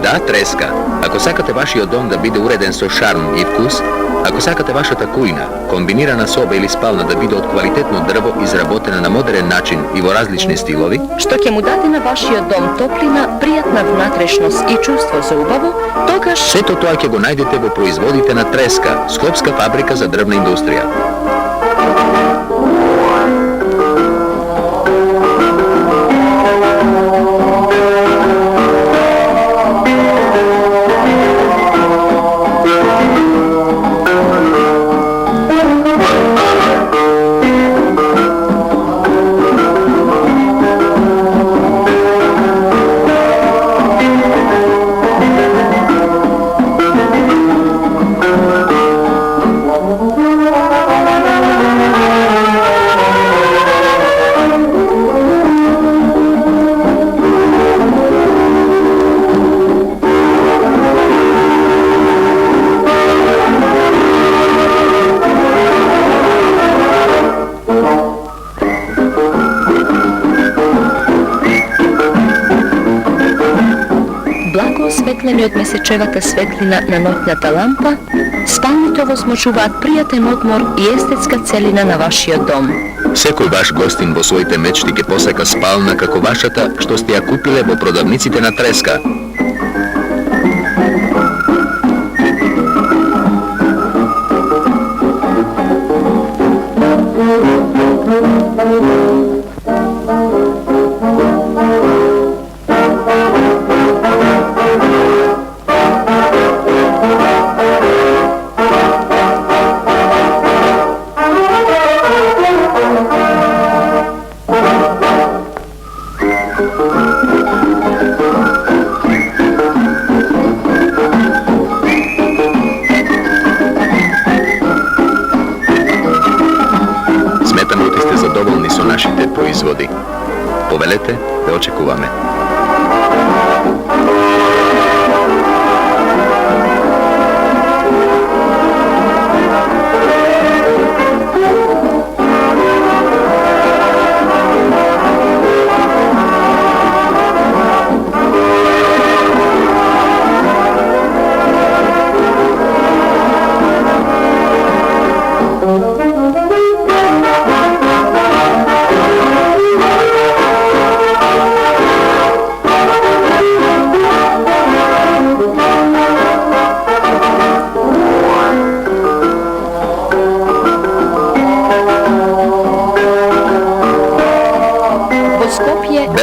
Да, треска. Ако сакате вашиот дом да биде уреден со шарм и вкус, ако сакате вашата кујна, комбинирана соба или спална да биде од квалитетно дрво, изработена на модерен начин и во различни стилови, што ќе му даде на вашиот дом топлина, пријатна внатрешност и чувство за убаво, тогаш сето тоа ќе го најдете во производите на Треска, Скопска фабрика за дрвна индустрија. Осветлени од месечевата светлина на ноќната лампа, спалните овозможуваат пријатен одмор и естетска целина на вашиот дом. Секој ваш гостин во своите мечти ќе посека спална како вашата, што сте ја купиле во продавниците на Треска. Нашите производи. Повелете, да очекуваме.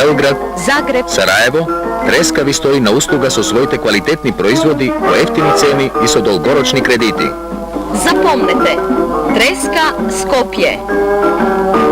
Белград, Загреб, Сараево, Треска ви стои на услуга со своите квалитетни производи по ефтини цени и со долгорочни кредити. Запомнете, Треска, Скопје.